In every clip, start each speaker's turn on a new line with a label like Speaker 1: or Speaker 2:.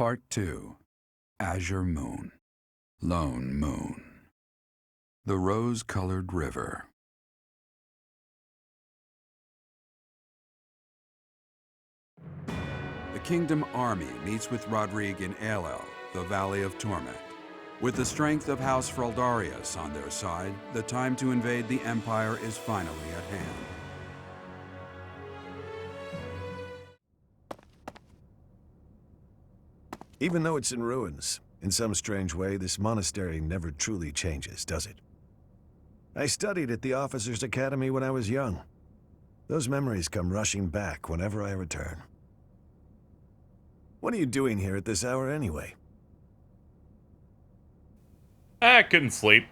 Speaker 1: Part 2. Azure Moon. Lone Moon. The Rose-Colored River. The Kingdom Army meets with Rodrigue in Aelel, the Valley of Torment. With the strength of House Fraldarius on their side, the time to invade the Empire is finally at hand.
Speaker 2: Even though it's in ruins, in some strange way, this monastery never truly changes, does it? I studied at the Officers' Academy when I was young. Those memories come rushing back whenever I return. What are you doing here at this hour anyway?
Speaker 3: I couldn't sleep.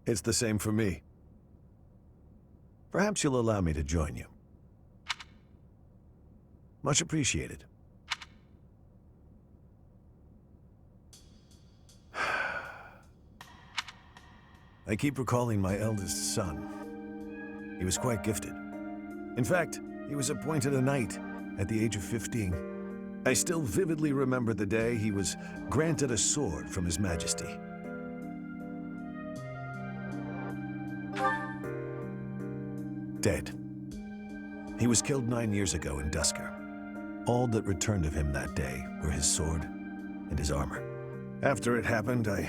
Speaker 2: It's the same for me. Perhaps you'll allow me to join you. Much appreciated. I keep recalling my eldest son. He was quite gifted. In fact, he was appointed a knight at the age of 15. I still vividly remember the day he was granted a sword from His Majesty. Dead. He was killed 9 years ago in Dusker. All that returned of him that day were his sword and his armor. After it happened, I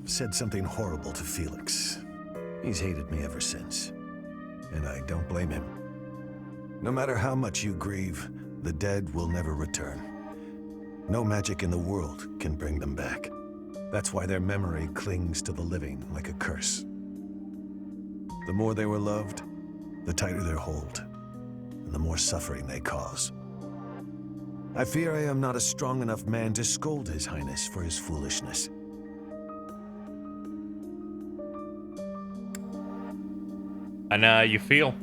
Speaker 2: said something horrible to Felix. He's hated me ever since, and I don't blame him. No matter how much you grieve, the dead will never return. No magic in the world can bring them back. That's why their memory clings to the living like a curse. The more they were loved, the tighter their hold, and the more suffering they cause. I fear I am not a strong enough man to scold His Highness for his foolishness.
Speaker 3: And how you feel?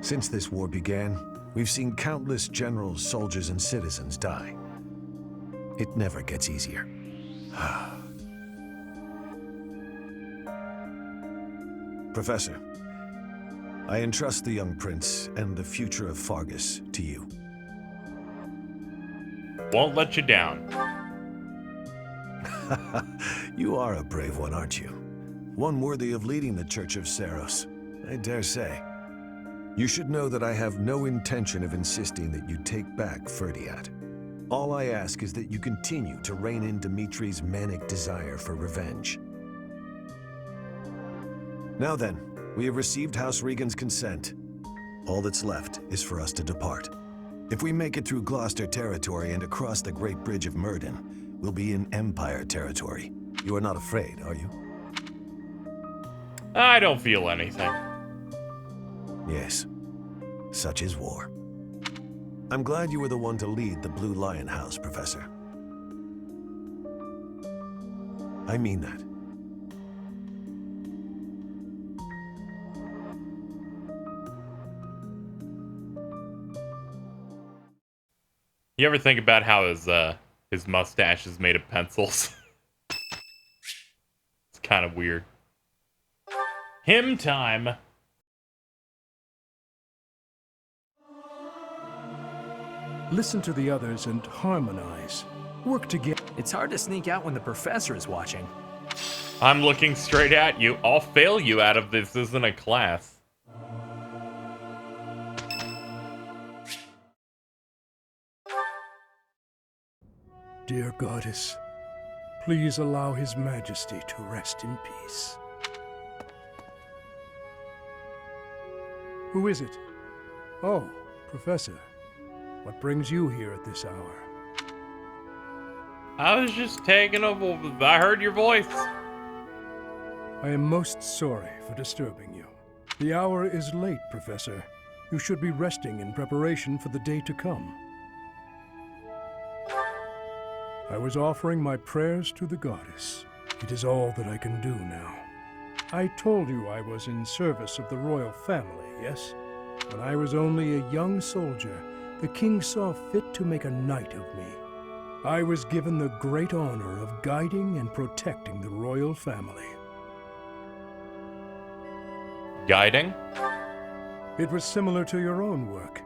Speaker 2: Since this war began, we've seen countless generals, soldiers, and citizens die. It never gets easier. Professor, I entrust the young prince and the future of Fargus to you.
Speaker 3: Won't let you down.
Speaker 2: You are a brave one, aren't you? One worthy of leading the Church of Seiros, I dare say. You should know that I have no intention of insisting that you take back Ferdiat. All I ask is that you continue to rein in Dimitri's manic desire for revenge. Now then, we have received House Regan's consent. All that's left is for us to depart. If we make it through Gloucester territory and across the Great Bridge of Myrddin, we'll be in Empire territory. You are not afraid, are you?
Speaker 3: I don't feel anything.
Speaker 2: Yes, such is war. I'm glad you were the one to lead the Blue Lion House, Professor. I mean that.
Speaker 3: You ever think about how his mustache is made of pencils? It's kind of weird. Hymn time.
Speaker 4: Listen to the others and harmonize. Work together.
Speaker 5: It's hard to sneak out when the professor is watching.
Speaker 3: I'm looking straight at you. I'll fail you out of this. This isn't a class.
Speaker 4: Dear Goddess, please allow His Majesty to rest in peace. Who is it? Oh, Professor. What brings you here at this hour?
Speaker 3: I was just taking a... I heard your voice.
Speaker 4: I am most sorry for disturbing you. The hour is late, Professor. You should be resting in preparation for the day to come. I was offering my prayers to the Goddess. It is all that I can do now. I told you I was in service of the royal family, yes? When I was only a young soldier, the king saw fit to make a knight of me. I was given the great honor of guiding and protecting the royal family.
Speaker 3: Guiding?
Speaker 4: It was similar to your own work.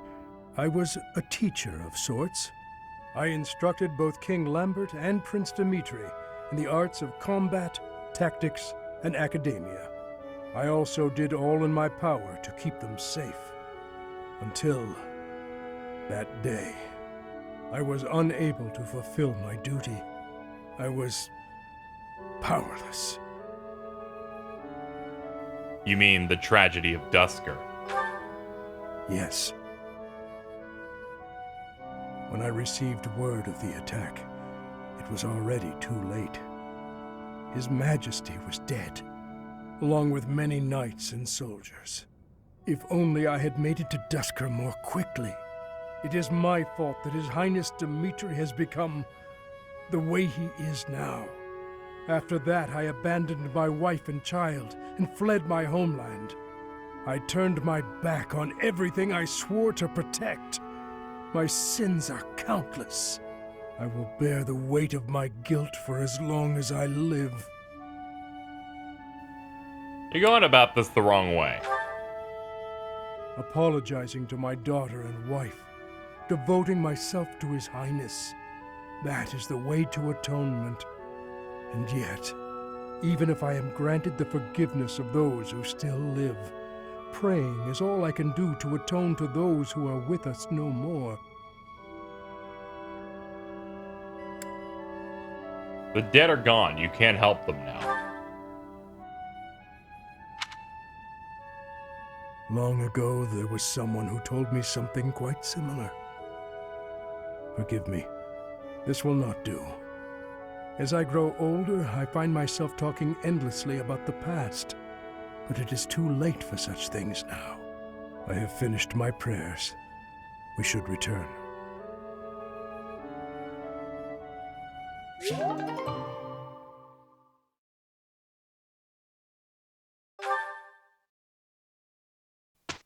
Speaker 4: I was a teacher of sorts. I instructed both King Lambert and Prince Dimitri in the arts of combat, tactics, and academia. I also did all in my power to keep them safe. Until that day, I was unable to fulfill my duty. I was powerless.
Speaker 3: You mean the tragedy of Dusker?
Speaker 4: Yes. When I received word of the attack, it was already too late. His Majesty was dead, along with many knights and soldiers. If only I had made it to Dusker more quickly. It is my fault that His Highness Dimitri has become the way he is now. After that, I abandoned my wife and child and fled my homeland. I turned my back on everything I swore to protect. My sins are countless. I will bear the weight of my guilt for as long as I live.
Speaker 3: You're going about this the wrong way.
Speaker 4: Apologizing to my daughter and wife, devoting myself to His Highness. That is the way to atonement. And yet, even if I am granted the forgiveness of those who still live, praying is all I can do to atone to those who are with us no more.
Speaker 3: The dead are gone. You can't help them now.
Speaker 4: Long ago, there was someone who told me something quite similar. Forgive me. This will not do. As I grow older, I find myself talking endlessly about the past. But it is too late for such things now. I have finished my prayers. We should return.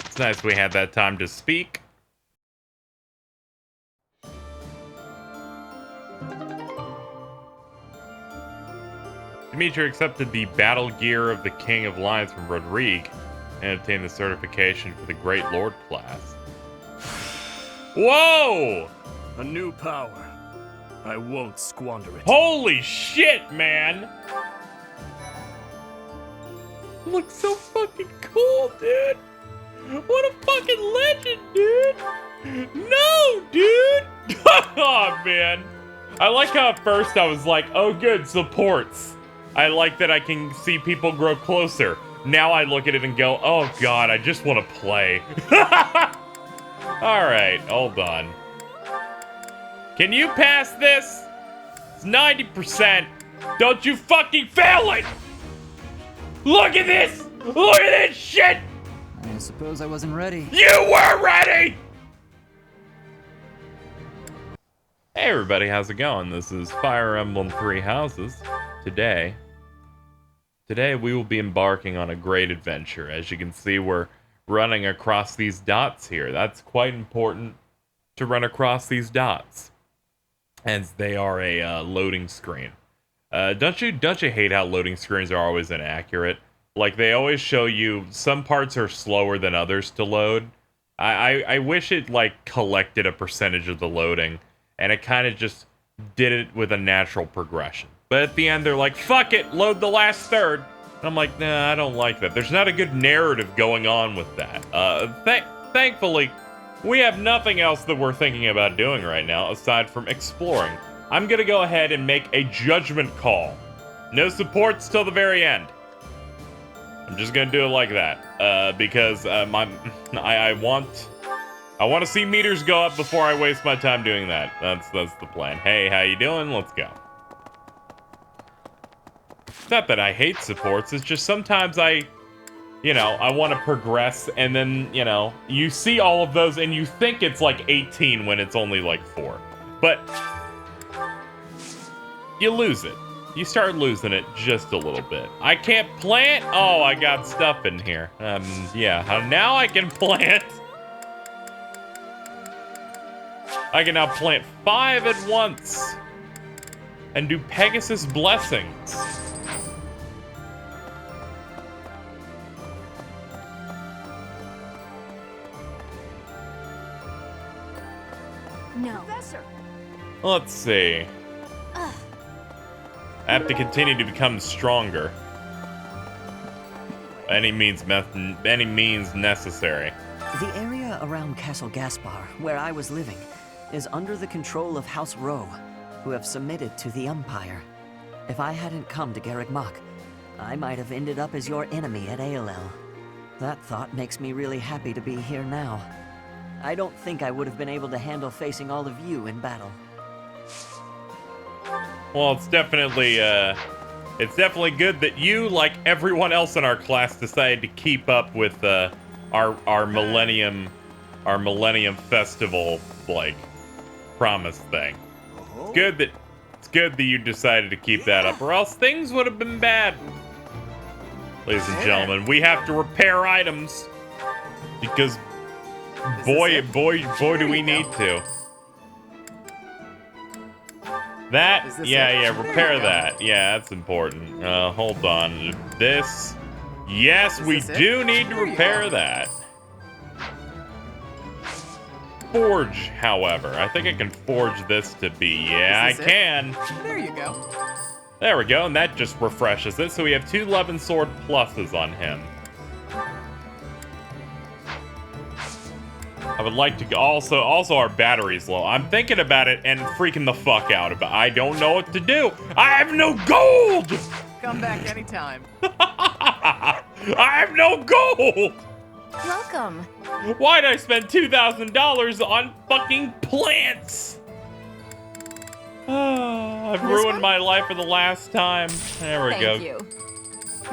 Speaker 3: It's nice we had that time to speak. Dimitri accepted the battle gear of the King of Lions from Rodrigue and obtained the certification for the Great Lord class. Whoa!
Speaker 6: A new power. I won't squander it.
Speaker 3: Holy shit, man! Looks so fucking cool, dude! What a fucking legend, dude! No, dude! Oh, man. I like how at first I was like, oh, good, supports. I like that I can see people grow closer. Now I look at it and go, oh, God, I just want to play. Alright, hold on. Can you pass this? It's 90%. Don't you fucking fail it! Look at this! Look at this shit!
Speaker 7: I suppose I wasn't ready.
Speaker 3: You were ready! Hey everybody, how's it going? This is Fire Emblem Three Houses. Today we will be embarking on a great adventure. As you can see, we're running across these dots here. That's quite important to run across these dots, as they are a loading screen. Don't you hate how loading screens are always inaccurate? Like, they always show you some parts are slower than others to load. I wish it, like, collected a percentage of the loading, and it kind of just did it with a natural progression. But at the end, they're like, fuck it, load the last third. And I'm like, nah, I don't like that. There's not a good narrative going on with that. Thankfully, we have nothing else that we're thinking about doing right now, aside from exploring. I'm gonna go ahead and make a judgment call. No supports till the very end. I'm just gonna do it like that, because I want to see meters go up before I waste my time doing that. That's the plan. Hey, how you doing? Let's go. It's not that I hate supports. It's just sometimes I want to progress, and then you see all of those, and you think it's like 18 when it's only like 4, but you lose it. You start losing it just a little bit. I can't plant? Oh, I got stuff in here. Yeah, now I can plant. I can now plant 5 at once and do Pegasus blessings.
Speaker 8: No.
Speaker 6: Professor!
Speaker 3: Let's see.
Speaker 8: Ugh.
Speaker 3: I have to continue to become stronger. Any means necessary.
Speaker 9: The area around Castle Gaspar, where I was living, is under the control of House Rowe, who have submitted to the Empire. If I hadn't come to Garreg Mach, I might have ended up as your enemy at Aelel. That thought makes me really happy to be here now. I don't think I would have been able to handle facing all of you in battle.
Speaker 3: Well, it's definitely good that you, like everyone else in our class, decided to keep up with our Millennium Festival like promise thing. It's good that you decided to keep that up, or else things would have been bad. Ladies and gentlemen, we have to repair items because boy do we need to. That, repair that. Yeah, that's important. Hold on. This, yes, we do need to repair that. Forge, however. I think I can forge this to be, yeah, I can.
Speaker 6: There you go.
Speaker 3: There we go, and that just refreshes it. So we have 2 Levin Sword pluses on him. I would like to also our battery's low. I'm thinking about it and freaking the fuck out about it. I don't know what to do. I have no gold!
Speaker 6: Come back anytime.
Speaker 3: I have no gold!
Speaker 8: Welcome.
Speaker 3: Why'd I spend $2,000 on fucking plants? I've ruined my life for the last time. There we go.
Speaker 8: Thank you.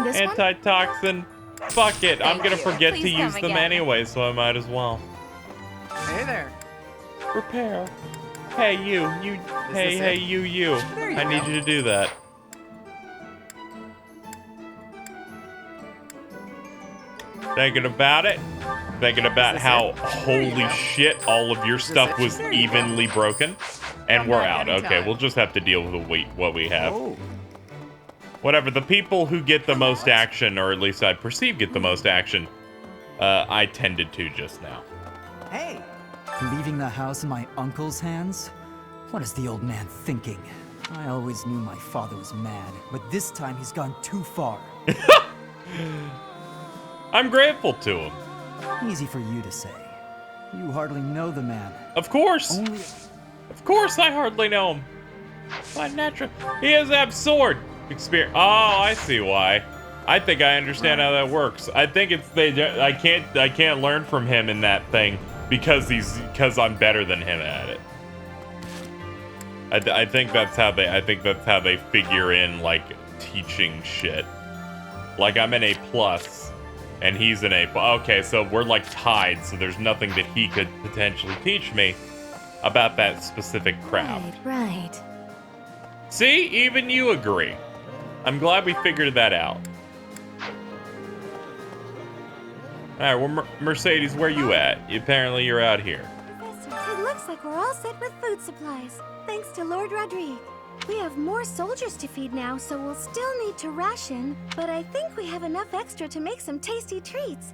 Speaker 8: This one?
Speaker 3: Antitoxin. Fuck it. I'm gonna forget to use them anyway, so I might as well.
Speaker 6: Hey there.
Speaker 3: Repair. Hey, you. Hey, you. I need you to do that. Thinking about it. Thinking about how, holy shit, all of your stuff was evenly broken. And we're out. Okay, we'll just have to deal with what we have. Whatever, the people who get the most action, or at least I perceive get the most action, I tended to just now.
Speaker 7: Hey! Leaving the house in my uncle's hands? What is the old man thinking? I always knew my father was mad, but this time he's gone too far.
Speaker 3: I'm grateful to him.
Speaker 7: Easy for you to say. You hardly know the man.
Speaker 3: Of course! Of course I hardly know him. By natural. He has that sword experience. Oh, I see why. I think I understand how that works. I think it's I can't learn from him in that thing because I'm better than him at it. I think that's how they figure in like teaching shit. Like I'm an A+, and he's an A+. Okay, so we're like tied, so there's nothing that he could potentially teach me about that specific craft.
Speaker 8: Right.
Speaker 3: See, even you agree. I'm glad we figured that out. All right, well, Mercedes, where you at? Apparently, you're out here.
Speaker 8: Professor, it looks like we're all set with food supplies, thanks to Lord Rodrigue. We have more soldiers to feed now, so we'll still need to ration, but I think we have enough extra to make some tasty treats.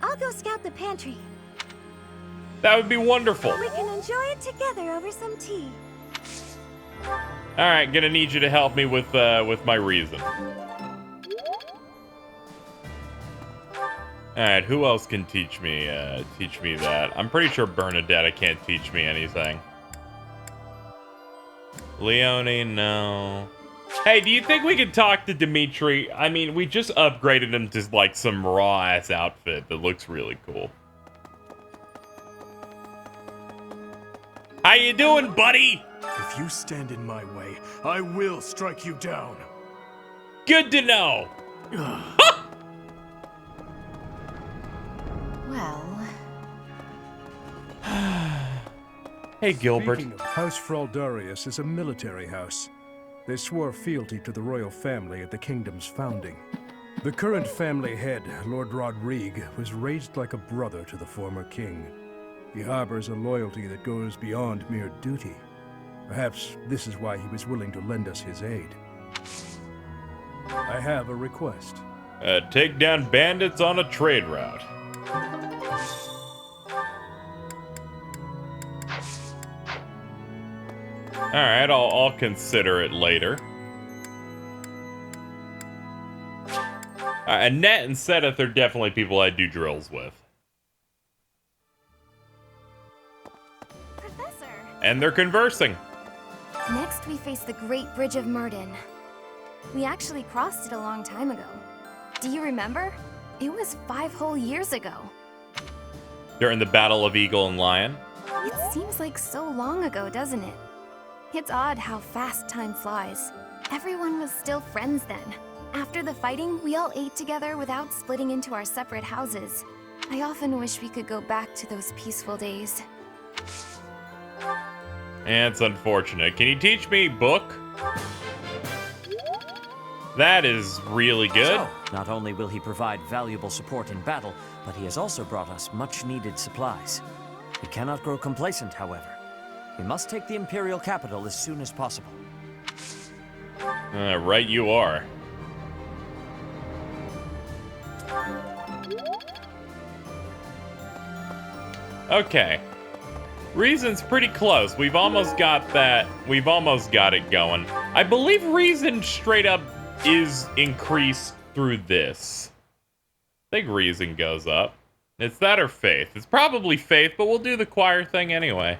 Speaker 8: I'll go scout the pantry.
Speaker 3: That would be wonderful.
Speaker 8: We can enjoy it together over some tea.
Speaker 3: All right, gonna need you to help me with my reason. All right, who else can teach me that? I'm pretty sure Bernadetta can't teach me anything. Leone, no. Hey, do you think we could talk to Dimitri? I mean, we just upgraded him to like some raw-ass outfit that looks really cool. How you doing, buddy?
Speaker 6: If you stand in my way, I will strike you down.
Speaker 3: Good to know.
Speaker 8: Well...
Speaker 3: Hey, Gilbert.
Speaker 4: Speaking of, House Fraldarius is a military house. They swore fealty to the royal family at the kingdom's founding. The current family head, Lord Rodrigue, was raised like a brother to the former king. He harbors a loyalty that goes beyond mere duty. Perhaps this is why he was willing to lend us his aid. I have a request.
Speaker 3: Take down bandits on a trade route. Alright, I'll consider it later. Annette and Sedith are definitely people I do drills with.
Speaker 8: Professor!
Speaker 3: And they're conversing.
Speaker 10: Next, we face the Great Bridge of Myrden. We actually crossed it a long time ago. Do you remember? It was 5 whole years ago.
Speaker 3: During the Battle of Eagle and Lion.
Speaker 10: It seems like so long ago, doesn't it? It's odd how fast time flies. Everyone was still friends then. After the fighting, we all ate together without splitting into our separate houses. I often wish we could go back to those peaceful days.
Speaker 3: It's unfortunate. Can you teach me book? That is really good.
Speaker 9: So, not only will he provide valuable support in battle, but he has also brought us much-needed supplies. We cannot grow complacent, however. We must take the Imperial capital as soon as possible.
Speaker 3: Right you are. Okay. Reason's pretty close. We've almost got that. We've almost got it going. I believe Reason straight up is increased through this. I think Reason goes up. It's that or Faith. It's probably Faith, but we'll do the choir thing anyway.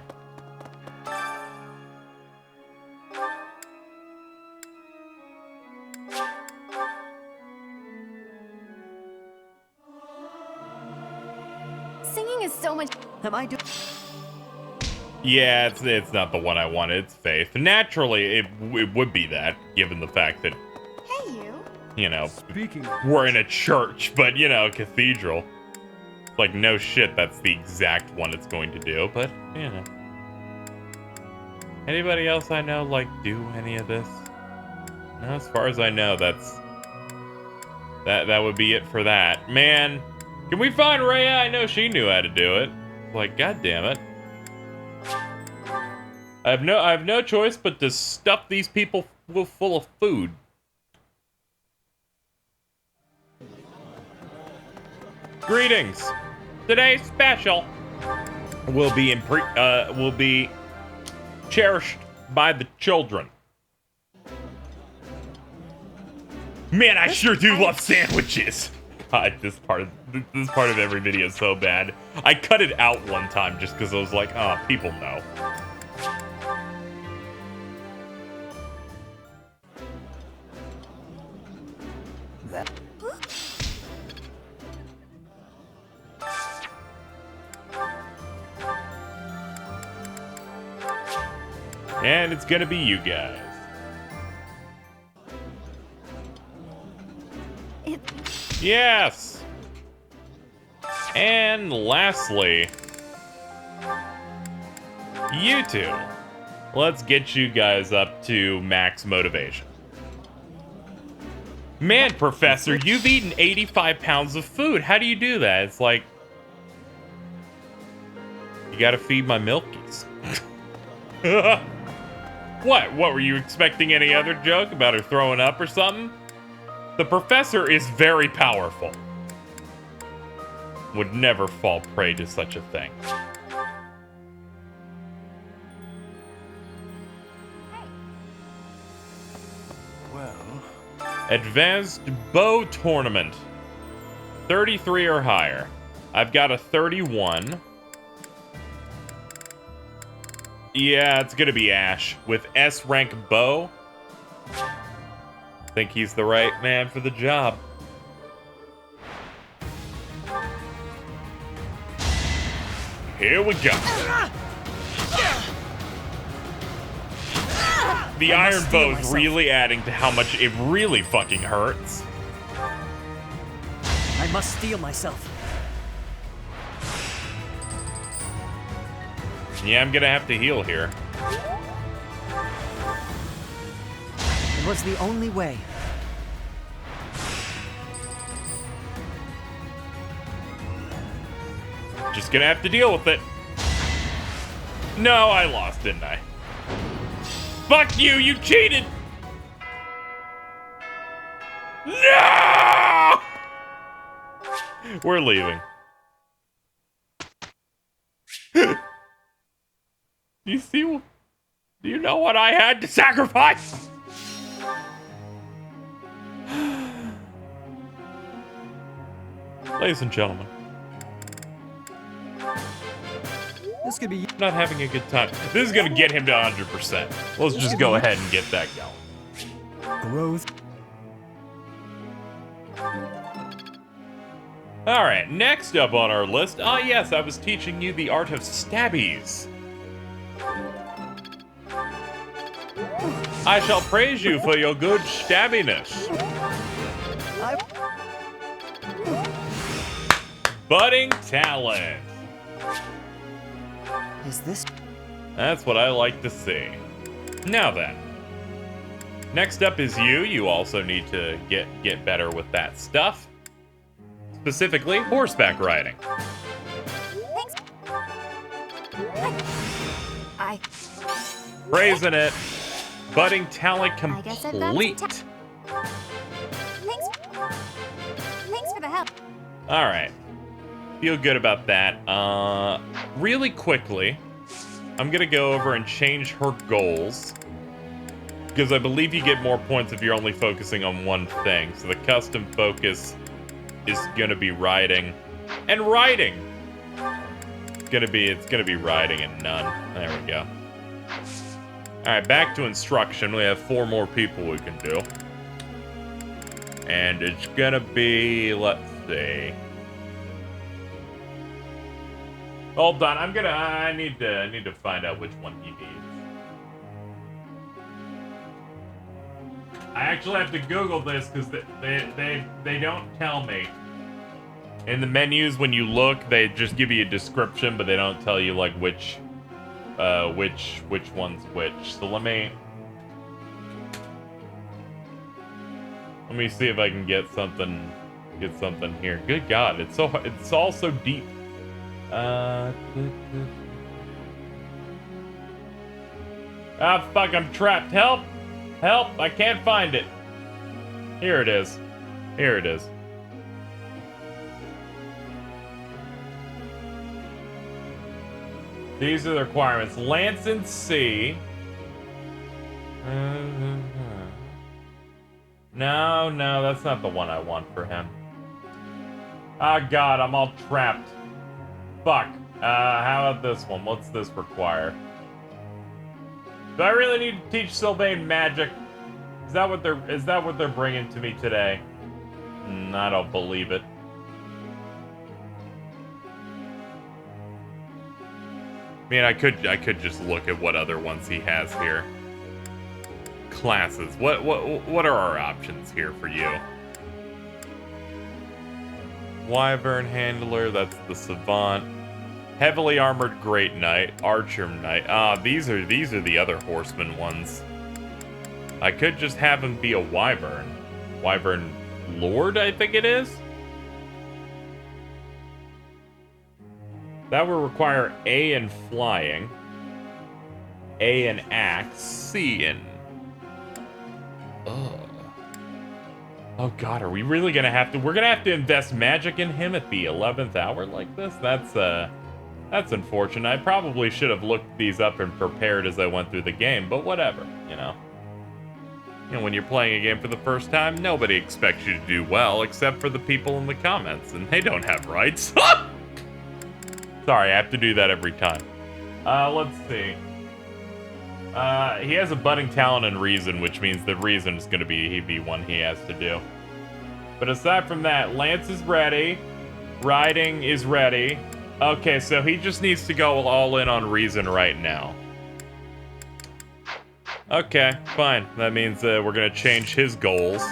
Speaker 10: Singing is so much.
Speaker 9: Am I doing?
Speaker 3: Yeah, it's not the one I wanted. It's Faith. Naturally, it would be that, given the fact that,
Speaker 10: Hey, you.
Speaker 3: you know,
Speaker 4: Speaking of
Speaker 3: we're in a church, but, you know, cathedral. Like, no shit, that's the exact one it's going to do, but, you know. Anybody else I know, like, do any of this? No, as far as I know, that would be it for that. Man, can we find Rhea? I know she knew how to do it. Like, god damn it. I have no choice but to stuff these people full of food. Greetings. Today's special will be cherished by the children. Man, I sure do love sandwiches. God, this part of every video is so bad. I cut it out one time just because I was like, oh, people know. And it's gonna be you guys. Yes! And lastly, you two. Let's get you guys up to max motivation. Man, Professor, you've eaten 85 pounds of food. How do you do that? It's like, you gotta feed my milkies. What? What, were you expecting any other joke about her throwing up or something? The Professor is very powerful. Would never fall prey to such a thing.
Speaker 6: Well,
Speaker 3: Advanced Bow Tournament. 33 or higher. I've got a 31. Yeah, it's gonna be Ash with S rank bow. Think he's the right man for the job. Here we go. The iron bow is really adding to how much it really fucking hurts.
Speaker 9: I must steel myself.
Speaker 3: Yeah, I'm gonna have to heal here.
Speaker 9: It was the only way.
Speaker 3: Just gonna have to deal with it. No, I lost, didn't I? Fuck you, you cheated! No! We're leaving. You see? Do you know what I had to sacrifice? Ladies and gentlemen,
Speaker 7: This could be.
Speaker 3: not having a good time. This is gonna get him to 100%. Let's just go ahead and get that going.
Speaker 7: Growth.
Speaker 3: Alright, next up on our list. Ah, yes, I was teaching you the art of stabbies. I shall praise you for your good stabbiness. Budding talent.
Speaker 9: Is this?
Speaker 3: That's what I like to see. Now then. Next up is you. You also need to get better with that stuff. Specifically, horseback riding.
Speaker 10: Thanks. I
Speaker 3: Praising it. Budding talent
Speaker 10: I guess I've got some
Speaker 3: complete.
Speaker 10: Thanks for the help.
Speaker 3: Alright. Feel good about that. Really quickly, I'm gonna go over and change her goals. Because I believe you get more points if you're only focusing on one thing. So the custom focus is gonna be riding. And riding! It's gonna be riding and none. There we go. Alright, back to instruction. We have 4 more people we can do. And it's gonna be, let's see. Hold on, I need to find out which one he needs. I actually have to Google this because they don't tell me. In the menus, when you look, they just give you a description, but they don't tell you like which one's which. So let me see if I can get something here. Good God, it's all so deep. Ah, fuck, I'm trapped. Help! Help! I can't find it. Here it is. Here it is. These are the requirements. Lance and C. No, that's not the one I want for him. Ah, God, I'm all trapped. Fuck. How about this one? What's this require? Do I really need to teach Sylvain magic? Is that what they're bringing to me today? I don't believe it. I mean, I could just look at what other ones he has here. Classes. What are our options here for you? Wyvern Handler, that's the Savant. Heavily Armored Great Knight, Archer Knight. Ah, these are the other Horseman ones. I could just have him be a Wyvern. Wyvern Lord, I think it is? That will require A in Flying, A in Axe, C in... Ugh. Oh God, are we really gonna have to... We're gonna have to invest magic in him at the 11th hour like this? That's unfortunate. I probably should have looked these up and prepared as I went through the game, but whatever, you know. You know, when you're playing a game for the first time, nobody expects you to do well except for the people in the comments, and they don't have rights. Sorry, I have to do that every time. Let's see. He has a budding talent and reason, which means the reason is going to be one he has to do. But aside from that, Lance is ready. Riding is ready. Okay, so he just needs to go all in on reason right now. Okay, fine. That means we're going to change his goals.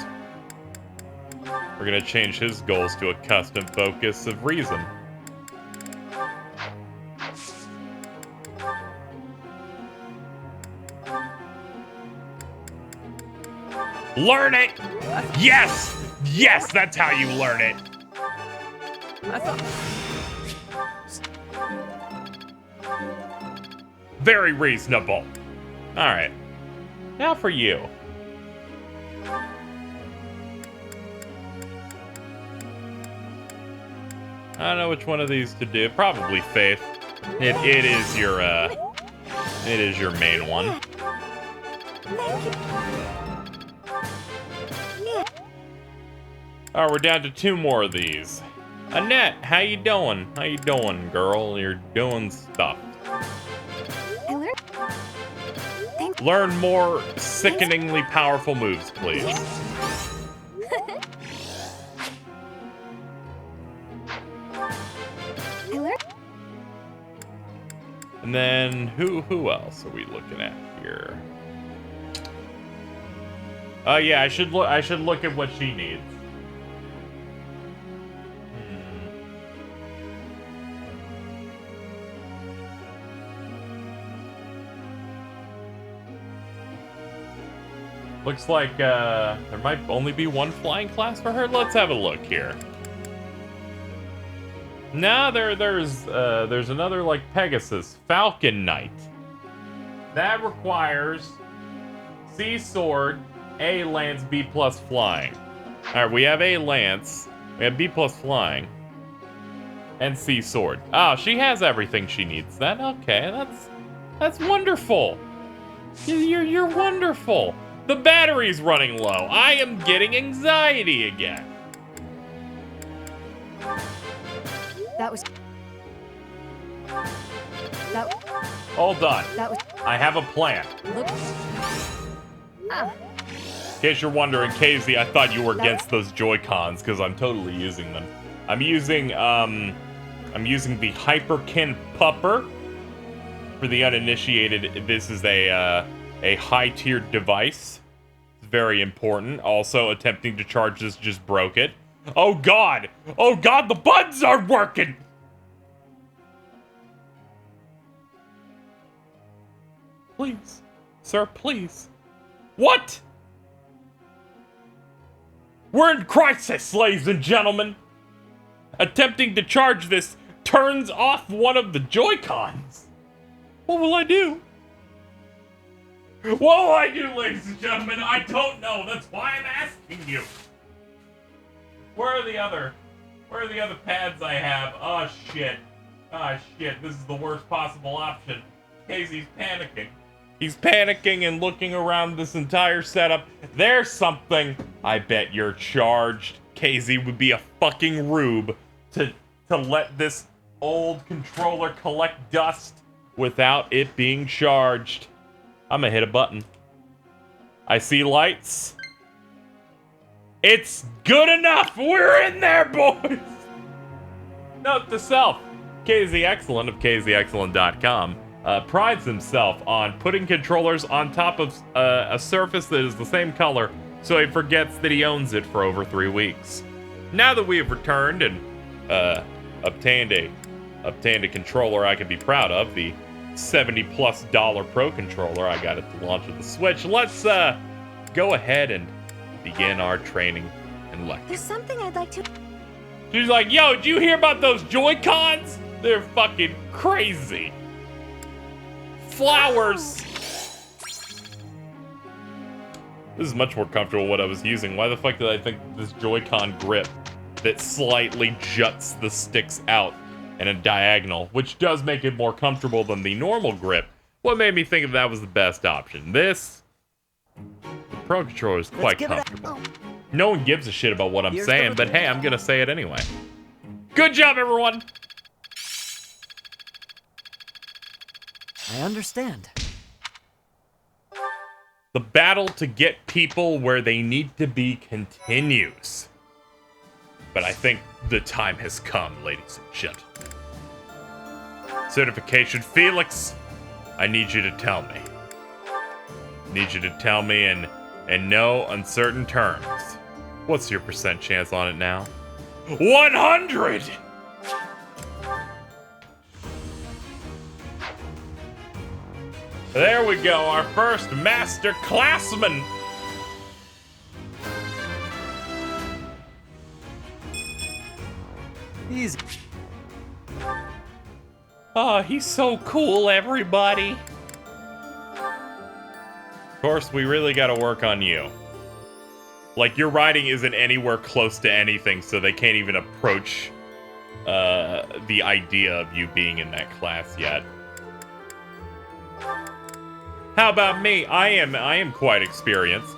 Speaker 3: We're going to change his goals to a custom focus of reason. Learn it! Yes! Yes, that's how you learn it! Very reasonable. Alright. Now for you. I don't know which one of these to do. Probably Faith. It is your main one.
Speaker 8: Thank you. Yeah.
Speaker 3: Alright, we're down to 2 more of these. Annette, how you doing? How you doing, girl? You're doing stuff.
Speaker 10: I learned. Thank
Speaker 3: Learn more sickeningly powerful moves, please.
Speaker 10: I learned.
Speaker 3: And then who else are we looking at here? Oh yeah, I should look at what she needs. Looks like there might only be 1 flying class for her. Let's have a look here. No, there's another like Pegasus, Falcon Knight. That requires C Sword, A Lance, B plus flying. Alright, we have A Lance, we have B plus flying, and C Sword. Oh, she has everything she needs then. Okay, that's wonderful. You're wonderful. The battery's running low. I am getting anxiety again.
Speaker 10: That was. That.
Speaker 3: Hold on.
Speaker 10: That was.
Speaker 3: I have a plan.
Speaker 10: Look. Ah.
Speaker 3: In case you're wondering, KZ, I thought you were against those Joy-Cons because I'm totally using them. I'm using the Hyperkin Pupper. For the uninitiated, this is a high-tiered device. It's very important. Also, attempting to charge this just broke it. Oh god! Oh god, the buttons aren't working! Please. Sir, please. What? We're in crisis, ladies and gentlemen! Attempting to charge this turns off one of the Joy-Cons. What will I do? What will I do, ladies and gentlemen? I don't know. That's why I'm asking you. Where are the other pads I have? Oh shit. Oh shit. This is the worst possible option. KZ's panicking. He's panicking and looking around this entire setup. There's something. I bet you're charged. KZ would be a fucking rube to let this old controller collect dust without it being charged. I'm gonna hit a button. I see lights. It's good enough. We're in there, boys. Note to self: KZXcellent of KZXcellent.com prides himself on putting controllers on top of a surface that is the same color, so he forgets that he owns it for over 3 weeks. Now that we have returned and obtained a controller I can be proud of, the $70+ Pro controller I got at the launch of the Switch, let's go ahead and begin our training and lecture.
Speaker 8: There's something I'd like to...
Speaker 3: She's like, yo, did you hear about those Joy-Cons? They're fucking crazy. Flowers. This is much more comfortable what I was using. Why the fuck did I think this Joy-Con grip that slightly juts the sticks out in a diagonal, which does make it more comfortable than the normal grip? What made me think that was the best option? The Pro Controller is quite comfortable. No one gives a shit about what I'm saying, but hey, I'm gonna say it anyway. Good job, everyone!
Speaker 9: I understand.
Speaker 3: The battle to get people where they need to be continues. But I think the time has come, ladies and gentlemen. Certification Felix, I need you to tell me. Need you to tell me in no uncertain terms. What's your % chance on it now? 100! There we go, our first Master Classman!
Speaker 7: Easy.
Speaker 3: Oh, he's so cool, everybody. Of course, we really gotta work on you. Like, your writing isn't anywhere close to anything, so they can't even approach the idea of you being in that class yet. How about me? I am quite experienced.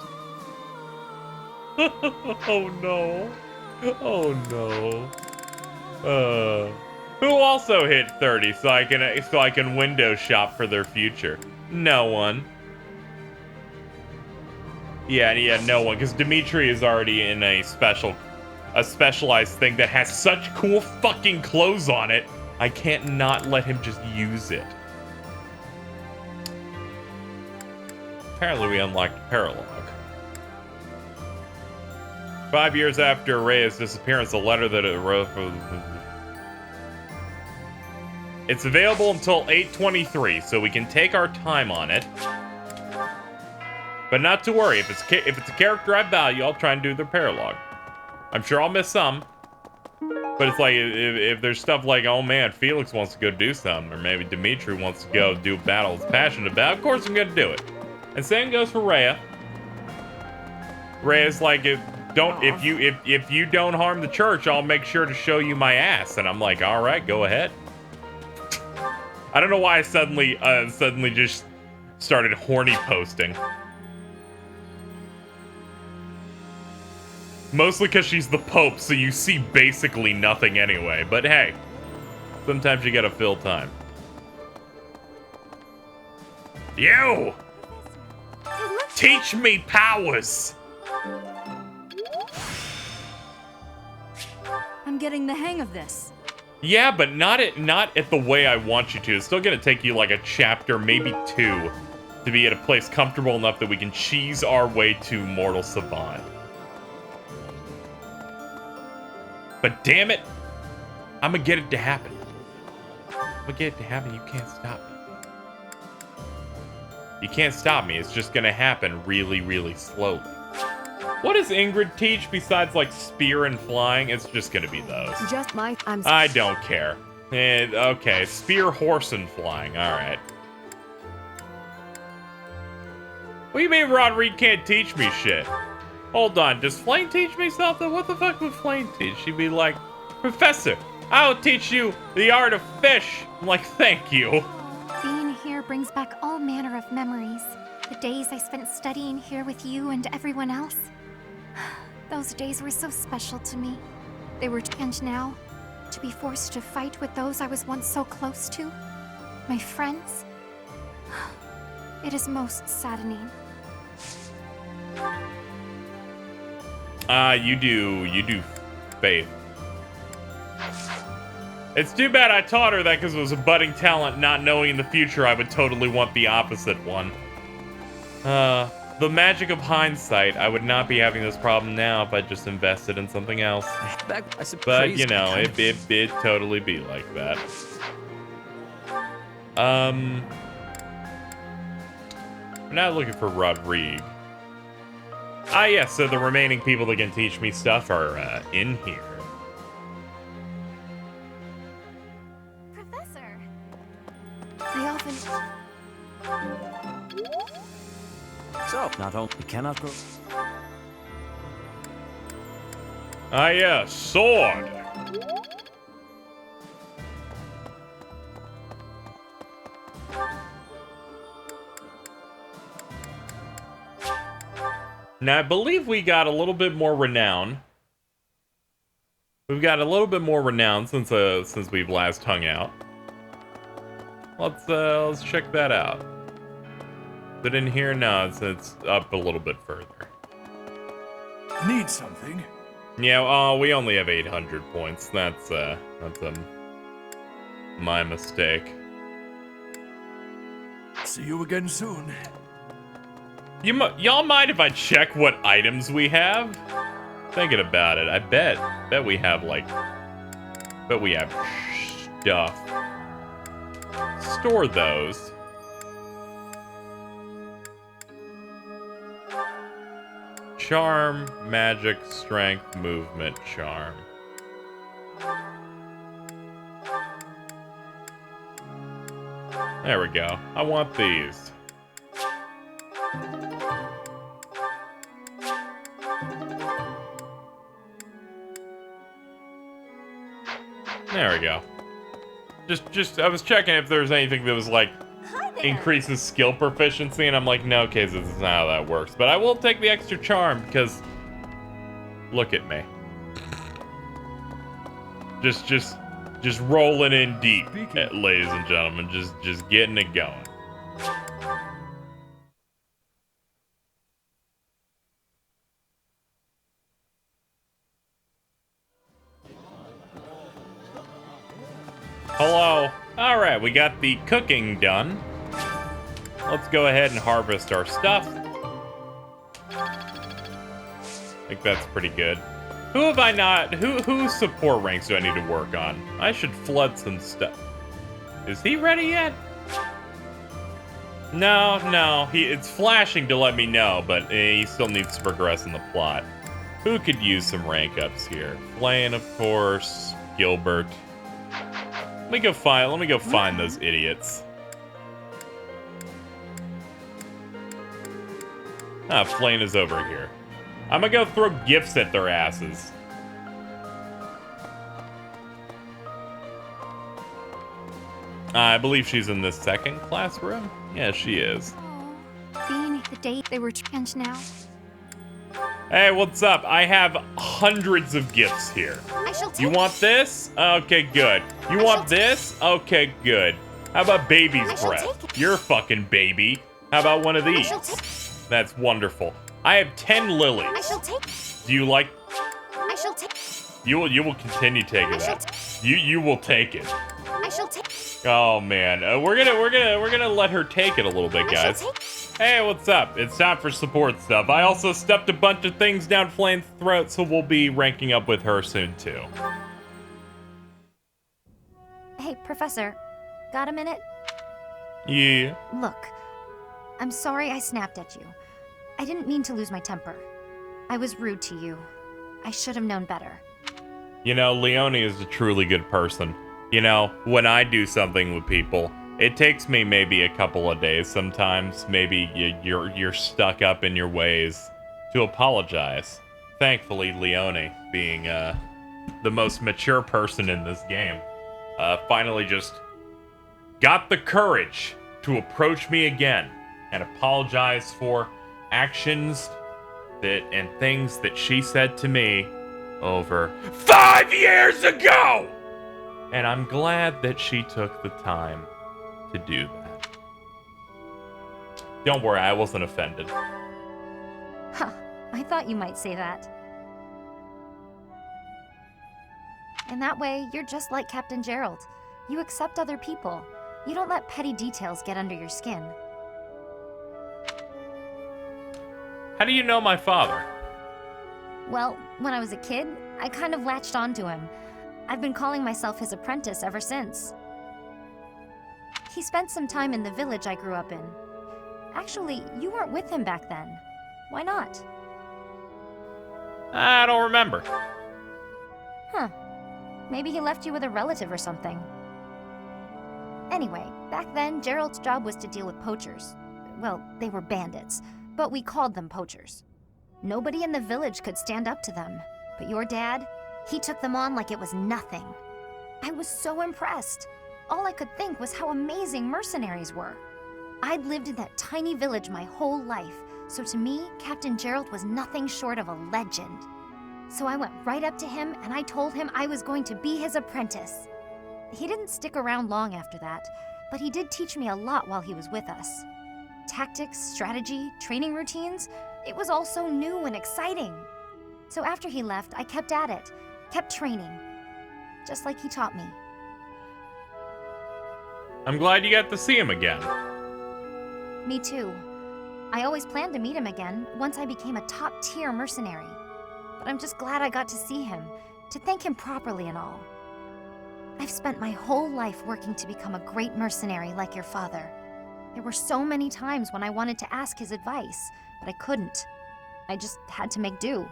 Speaker 3: Oh no. Oh no. Who also hit 30 so I can window shop for their future? No one. Yeah, no one, because Dimitri is already in a specialized thing that has such cool fucking clothes on it. I can't not let him just use it. Apparently we unlocked Paralog. 5 years after Rhea's disappearance, a letter that it wrote for... It's available until 8/23, so we can take our time on it. But not to worry, if it's a character I value, I'll try and do their Paralog. I'm sure I'll miss some. But it's like, if there's stuff like, oh man, Felix wants to go do something, or maybe Dimitri wants to go do a battle he's passionate about, of course I'm gonna do it. And same goes for Rhea. Rhea's like, if you don't harm the church, I'll make sure to show you my ass. And I'm like, all right, go ahead. I don't know why I suddenly just started horny posting. Mostly because she's the Pope, so you see basically nothing anyway. But hey, sometimes you gotta fill time. You! Teach me powers!
Speaker 11: I'm getting the hang of this.
Speaker 3: Yeah, but not at the way I want you to. It's still gonna take you like a chapter, maybe 2, to be at a place comfortable enough that we can cheese our way to Mortal Savant. But damn it, I'm gonna get it to happen. I'm gonna get it to happen. You can't stop me. You can't stop me. It's just gonna happen really, really slowly. What does Ingrid teach besides like spear and flying? It's just gonna be those. I don't care. Okay, spear, horse, and flying. All right. What do you mean Rodrigue can't teach me shit? Hold on, does Flame teach me something? What the fuck would Flame teach? She'd be like, Professor, I'll teach you the art of fish. I'm like, thank you.
Speaker 10: Being here brings back all manner of memories. The days I spent studying here with you and everyone else. Those days were so special to me. They were, and now, to be forced to fight with those I was once so close to, my friends, it is most saddening.
Speaker 3: You do Faith. It's too bad I taught her that because it was a budding talent, not knowing in the future I would totally want the opposite one. The magic of hindsight, I would not be having this problem now if I just invested in something else. But, you know, it'd totally be like that. We're not looking for Rodrigue. Ah, yes, so the remaining people that can teach me stuff are, in here.
Speaker 10: Professor! I often...
Speaker 6: So, not only cannot go...
Speaker 3: Ah, yes, sword! Now, I believe we got a little bit more renown. We've got a little bit more renown since we've last hung out. Let's check that out. But in here, no, it's up a little bit further.
Speaker 6: Need something?
Speaker 3: Yeah, we only have 800 points. That's my mistake.
Speaker 6: See you again soon.
Speaker 3: Y'all mind if I check what items we have? Thinking about it, I bet we have stuff. Store those. Charm, magic, strength, movement, charm. There we go. I want these. There we go. Just I was checking if there was anything that was like increases skill proficiency, and I'm like, no, okay, this is not how that works. But I will take the extra charm, because look at me. Just rolling in deep, ladies and gentlemen. Just getting it going. Hello. All right, we got the cooking done. Let's go ahead and harvest our stuff. I think that's pretty good. Who have I not... Whose support ranks do I need to work on? I should flood some stuff. Is he ready yet? No. It's flashing to let me know, but he still needs to progress in the plot. Who could use some rank ups here? Flynn, of course. Gilbert. Let me go find those idiots. Ah, Flynn is over here. I'm gonna go throw gifts at their asses. I believe she's in this second classroom. Yeah, she is.
Speaker 10: Being the date they were trench now.
Speaker 3: Hey, what's up? I have hundreds of gifts here. You want this? Okay, good. You want this? Okay, good. How about baby's breath? You're a fucking baby. How about one of these? That's wonderful. I have 10 lilies. Do you like? You will continue taking that. You will take it. Oh man, we're gonna let her take it a little bit, guys. Hey, what's up? It's time for support stuff. I also stuffed a bunch of things down Flame's throat, so we'll be ranking up with her soon too.
Speaker 10: Hey, Professor, got a minute?
Speaker 3: Yeah.
Speaker 10: Look, I'm sorry I snapped at you. I didn't mean to lose my temper. I was rude to you. I should have known better.
Speaker 3: You know, Leonie is a truly good person. You know, when I do something with people, it takes me maybe a couple of days sometimes. Maybe you're stuck up in your ways to apologize. Thankfully, Leonie, being the most mature person in this game, finally just got the courage to approach me again and apologize for actions and things that she said to me over 5 years ago! And I'm glad that she took the time to do that. Don't worry, I wasn't offended.
Speaker 10: Huh, I thought you might say that. In that way, you're just like Captain Gerald. You accept other people. You don't let petty details get under your skin.
Speaker 3: How do you know my father?
Speaker 10: Well, when I was a kid, I kind of latched onto him. I've been calling myself his apprentice ever since. He spent some time in the village I grew up in. Actually, you weren't with him back then. Why not?
Speaker 3: I don't remember.
Speaker 10: Huh. Maybe he left you with a relative or something. Anyway, back then, Gerald's job was to deal with poachers. Well, they were bandits, but we called them poachers. Nobody in the village could stand up to them. But your dad, he took them on like it was nothing. I was so impressed. All I could think was how amazing mercenaries were. I'd lived in that tiny village my whole life, so to me, Captain Gerald was nothing short of a legend. So I went right up to him and I told him I was going to be his apprentice. He didn't stick around long after that, but he did teach me a lot while he was with us. Tactics, strategy, training routines, it was all so new and exciting. So after he left, I kept at it, kept training, just like he taught me.
Speaker 3: I'm glad you got to see him again.
Speaker 10: Me too. I always planned to meet him again once I became a top-tier mercenary. But I'm just glad I got to see him, to thank him properly and all. I've spent my whole life working to become a great mercenary like your father. There were so many times when I wanted to ask his advice, but I couldn't. I just had to make do.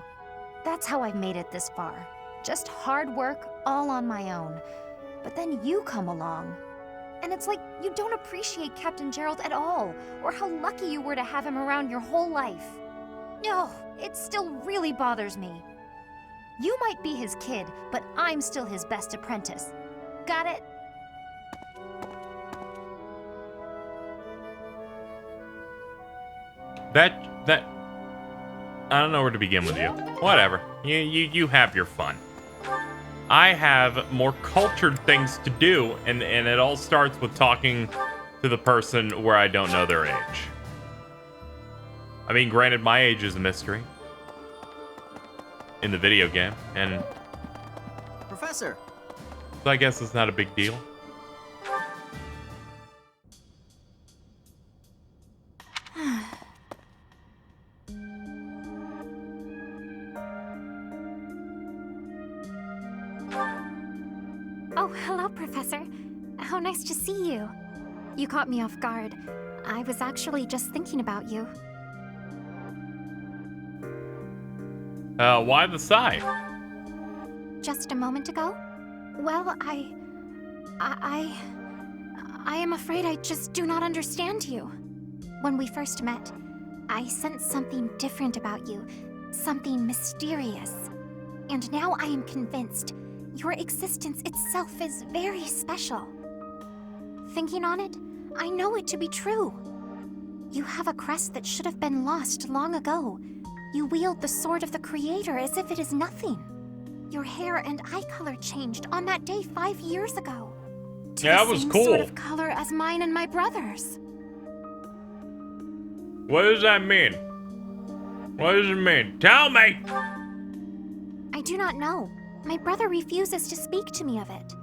Speaker 10: That's how I've made it this far. Just hard work, all on my own. But then you come along. And it's like you don't appreciate Captain Gerald at all, or how lucky you were to have him around your whole life. No, it still really bothers me. You might be his kid, but I'm still his best apprentice. Got it?
Speaker 3: That I don't know where to begin with you. Whatever. You have your fun. I have more cultured things to do, and it all starts with talking to the person where I don't know their age. I mean, granted, my age is a mystery in the video game, and
Speaker 9: Professor.
Speaker 3: so I guess it's not a big deal.
Speaker 10: Oh, hello, Professor. How nice to see you. You caught me off guard. I was actually just thinking about you.
Speaker 3: Why the sigh?
Speaker 10: Just a moment ago? Well, I am afraid I just do not understand you. When we first met, I sensed something different about you, something mysterious. And now I am convinced your existence itself is very special. Thinking on it, I know it to be true. You have a crest that should have been lost long ago. You wield the sword of the Creator as if it is nothing. Your hair and eye color changed on that day 5 years ago.
Speaker 3: Yeah, that was
Speaker 10: same
Speaker 3: cool.
Speaker 10: Sort of color as mine and my brothers.
Speaker 3: What does that mean? What does it mean? Tell me!
Speaker 10: I do not know. My brother refuses to speak to me of it.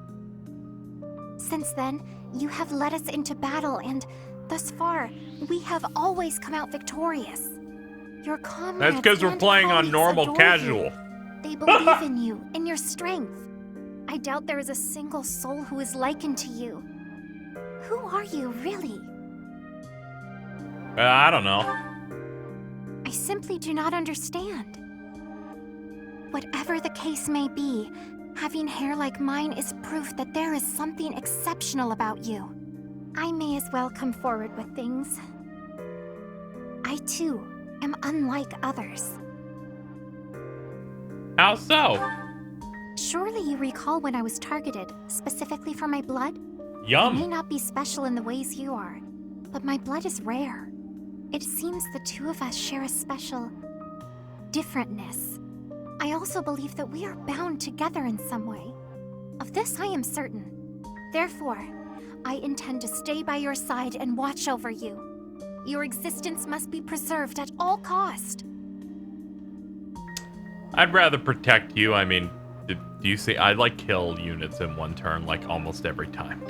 Speaker 10: Since then, you have led us into battle, and thus far, we have always come out victorious. Your comrades
Speaker 3: That's because we're
Speaker 10: and
Speaker 3: playing on
Speaker 10: colleagues
Speaker 3: normal
Speaker 10: adore
Speaker 3: casual.
Speaker 10: you. They believe in you, in your strength. I doubt there is a single soul who is likened to you. Who are you, really?
Speaker 3: I don't know.
Speaker 10: I simply do not understand. Whatever the case may be, having hair like mine is proof that there is something exceptional about you. I may as well come forward with things. I, too, am unlike others.
Speaker 3: How so?
Speaker 10: Surely you recall when I was targeted, specifically for my blood?
Speaker 3: Yum.
Speaker 10: I may not be special in the ways you are, but my blood is rare. It seems the two of us share a special differentness. I also believe that we are bound together in some way. Of this I am certain. Therefore, I intend to stay by your side and watch over you. Your existence must be preserved at all cost.
Speaker 3: I'd rather protect you. I mean, do you see? I like kill units in one turn, like almost every time.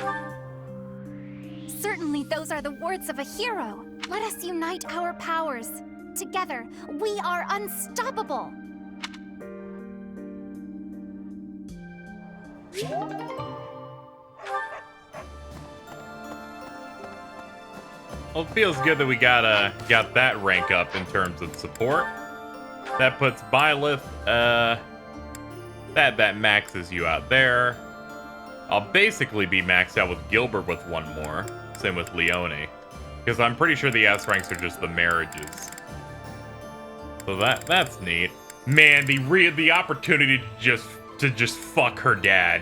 Speaker 10: Certainly those are the words of a hero. Let us unite our powers. Together, we are unstoppable.
Speaker 3: Well, it feels good that we got that rank up in terms of support. That puts Byleth, that maxes you out there. I'll basically be maxed out with Gilbert with one more. Same with Leone. Because I'm pretty sure the S ranks are just the marriages. So that's neat. Man, the opportunity to just fuck her dad.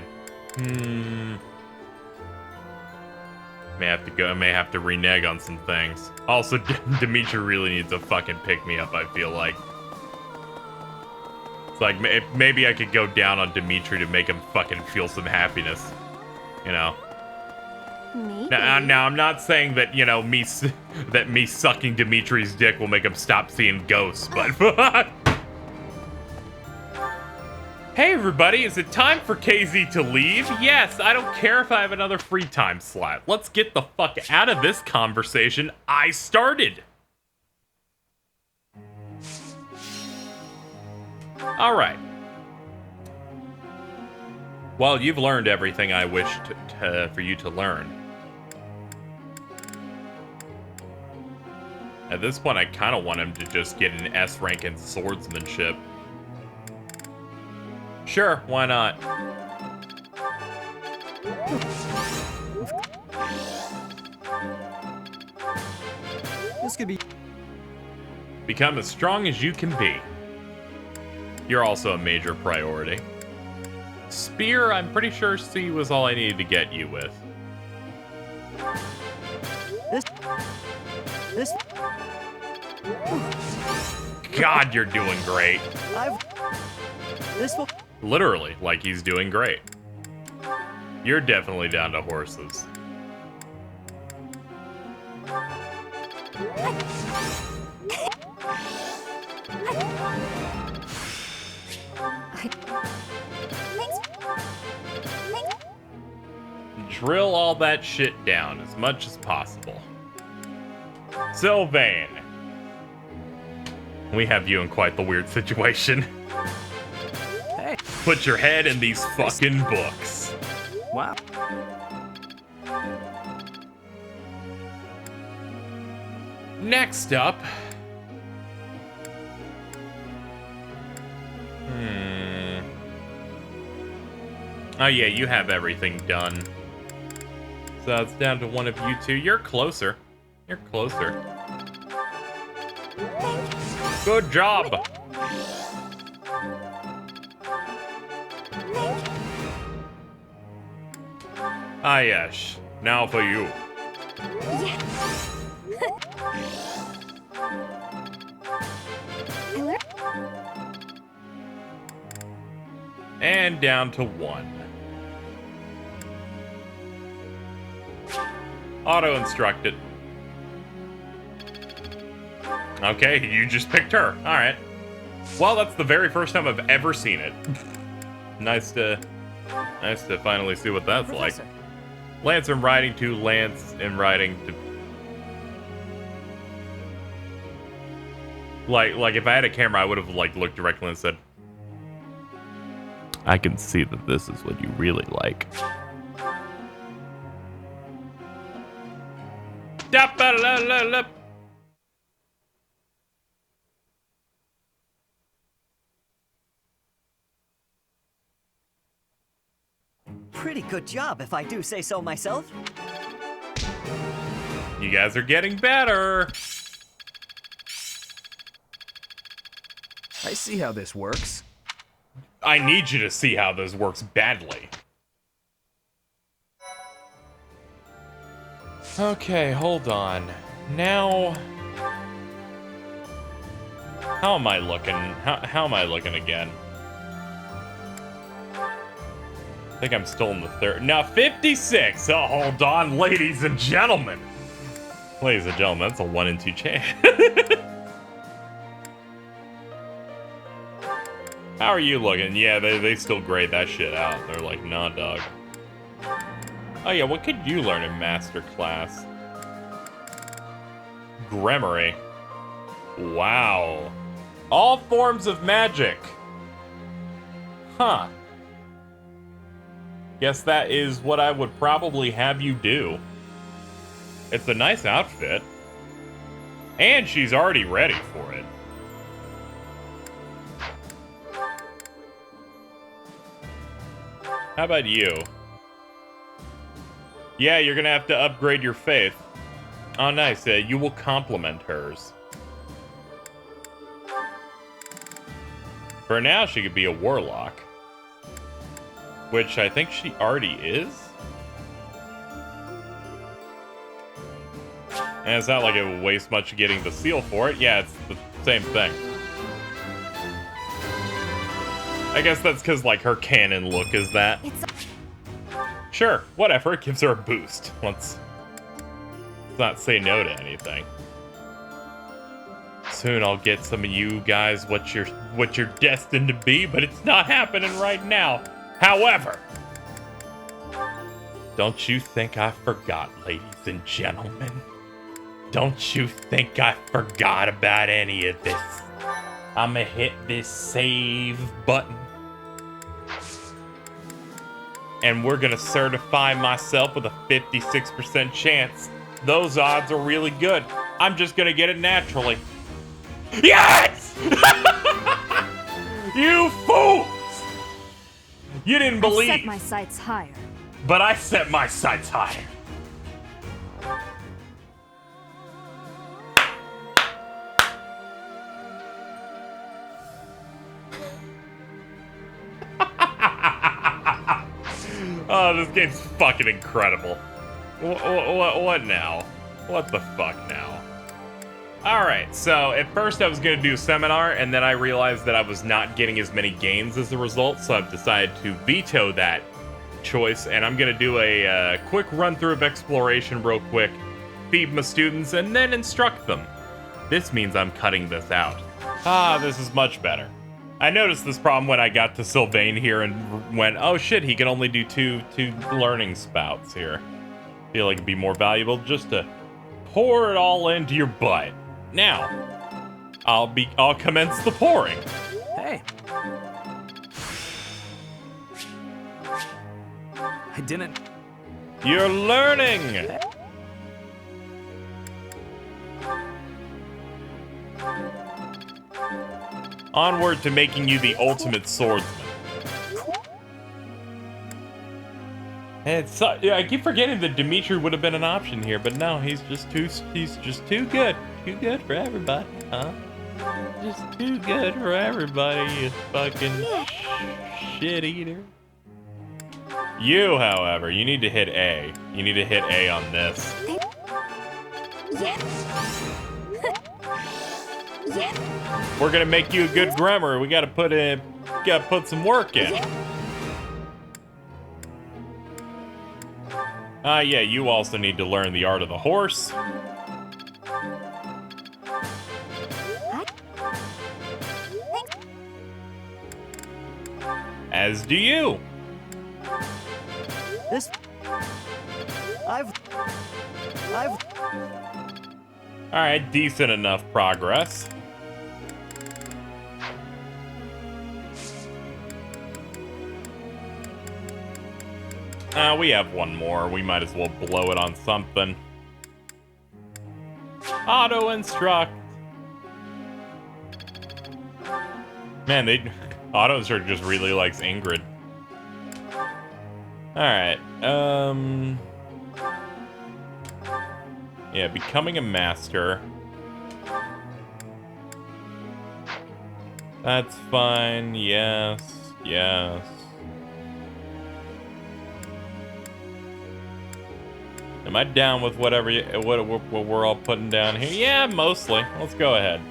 Speaker 3: May have to renege on some things. Also, Dimitri really needs a fucking pick-me-up, I feel like. It's like, maybe I could go down on Dimitri to make him fucking feel some happiness. You know?
Speaker 10: Maybe.
Speaker 3: Now I'm not saying that, you know, me sucking Dimitri's dick will make him stop seeing ghosts, but... Hey everybody, is it time for KZ to leave? Yes, I don't care if I have another free time slot. Let's get the fuck out of this conversation I started. Alright. Well, you've learned everything I wished for you to learn. At this point, I kind of want him to just get an S rank in swordsmanship. Sure, why not?
Speaker 7: This could be...
Speaker 3: Become as strong as you can be. You're also a major priority. Spear, I'm pretty sure C was all I needed to get you with. God, you're doing great.
Speaker 9: This will...
Speaker 3: Literally, like he's doing great. You're definitely down to horses. Drill all that shit down as much as possible. Sylvain. We have you in quite the weird situation.
Speaker 5: Hey.
Speaker 3: Put your head in these fucking books.
Speaker 5: Wow.
Speaker 3: Next up. Oh yeah, you have everything done. So it's down to one of you two. You're closer. You're closer. Good job. Ah yes. Now for you. And down to one. Auto-instructed. Okay, you just picked her. Alright. Well, that's the very first time I've ever seen it. Nice to finally see what that's
Speaker 5: Professor.
Speaker 3: like. Lance and riding to Lance and riding to... Like if I had a camera, I would have like looked directly and said, I can see that this is what you really like.
Speaker 9: Pretty good job, if I do say so myself.
Speaker 3: You guys are getting better.
Speaker 5: I see how this works.
Speaker 3: I need you to see how this works badly. Okay, hold on. Now... How am I looking? How am I looking again? I think I'm still in the third. Now, 56! Oh, hold on, ladies and gentlemen. Ladies and gentlemen, that's a 1 in 2 chance. How are you looking? Yeah, they still grade that shit out. They're like, nah, dog. Oh yeah, what could you learn in Master Class? Gremory. Wow. All forms of magic. Huh. Guess that is what I would probably have you do. It's a nice outfit. And she's already ready for it. How about you? Yeah, you're gonna have to upgrade your faith. Oh, nice. You will complement hers. For now, she could be a warlock. Which I think she already is. And it's not like it would waste much getting the seal for it. Yeah, it's the same thing. I guess that's because, like, her canon look is that. Sure, whatever. It gives her a boost. Let's not say no to anything. Soon I'll get some of you guys what you're destined to be, but it's not happening right now. However, don't you think I forgot, ladies and gentlemen? Don't you think I forgot about any of this? I'ma hit this save button. And we're gonna certify myself with a 56% chance. Those odds are really good. I'm just gonna get it naturally. Yes! You fools! You didn't believe.
Speaker 11: I set my sights higher.
Speaker 3: But I set my sights higher. Oh, this game's fucking incredible. What now? What the fuck now? Alright, so at first I was going to do seminar, and then I realized that I was not getting as many gains as a result, so I've decided to veto that choice, and I'm going to do a quick run-through of exploration real quick, feed my students, and then instruct them. This means I'm cutting this out. Ah, this is much better. I noticed this problem when I got to Sylvain here and went, oh shit, he can only do two learning spouts here. Feel like it'd be more valuable just to pour it all into your butt. Now, I'll commence the pouring.
Speaker 5: Hey. I didn't.
Speaker 3: You're learning. Onward to making you the ultimate swordsman. And yeah, I keep forgetting that Dimitri would have been an option here, but no, he's just too good. Too good for everybody, huh? Just too good for everybody, you fucking shit eater. You, however, you need to hit A. You need to hit A on this. We're gonna make you a good grammar. We gotta put some work in. Yeah, you also need to learn the art of the horse. As do you. Alright, decent enough progress. We have one more. We might as well blow it on something. Auto-instruct. Man, auto-instruct just really likes Ingrid. Alright, yeah, becoming a master. That's fine, yes. Am I down with whatever what we're all putting down here? Yeah, mostly. Let's go ahead.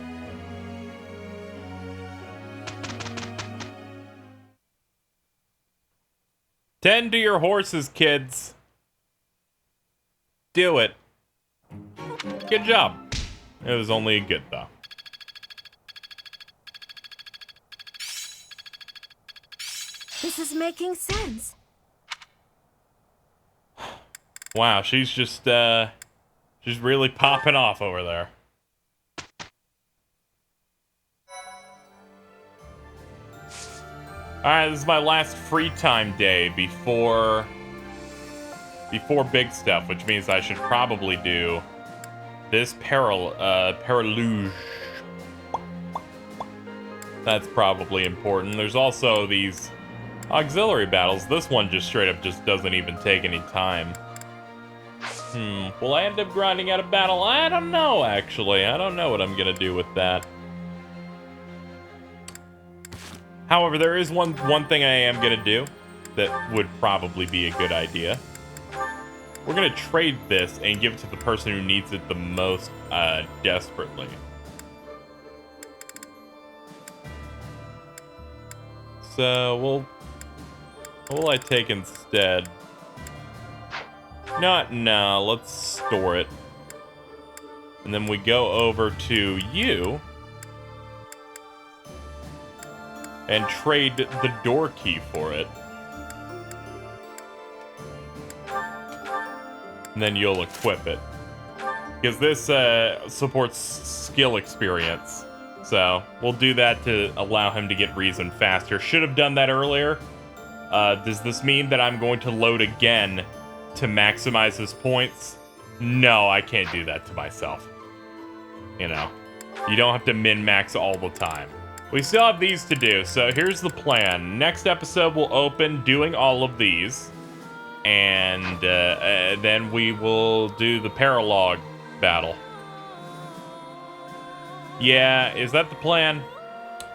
Speaker 3: Tend to your horses, kids. Do it. Good job. It was only a good, though.
Speaker 8: This is making sense.
Speaker 3: Wow, she's just, she's really popping off over there. Alright, this is my last free time day before big stuff, which means I should probably do this Paraluge. That's probably important. There's also these auxiliary battles. This one just straight up just doesn't even take any time. Will I end up grinding out a battle? I don't know, actually. I don't know what I'm gonna do with that. However, there is one thing I am gonna do that would probably be a good idea. We're gonna trade this and give it to the person who needs it the most desperately. So, what will I take instead? No, let's store it. And then we go over to you. And trade the door key for it. And then you'll equip it. Because this supports skill experience. So, we'll do that to allow him to get reason faster. Should have done that earlier. Does this mean that I'm going to load again to maximize his points? No, I can't do that to myself. You know, you don't have to min-max all the time. We still have these to do, so here's the plan. Next episode we'll open doing all of these. And then we will do the paralog battle. Yeah, is that the plan?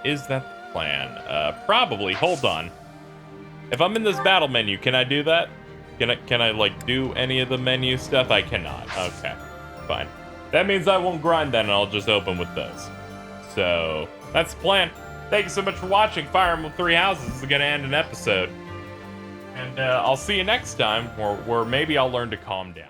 Speaker 3: Is that the plan? Probably. Hold on. If I'm in this battle menu, can I do that? Can I like do any of the menu stuff? I cannot. Okay, fine. That means I won't grind then, and I'll just open with those. So, that's the plan. Thank you so much for watching. Fire Emblem Three Houses is going to end an episode. And I'll see you next time, where maybe I'll learn to calm down.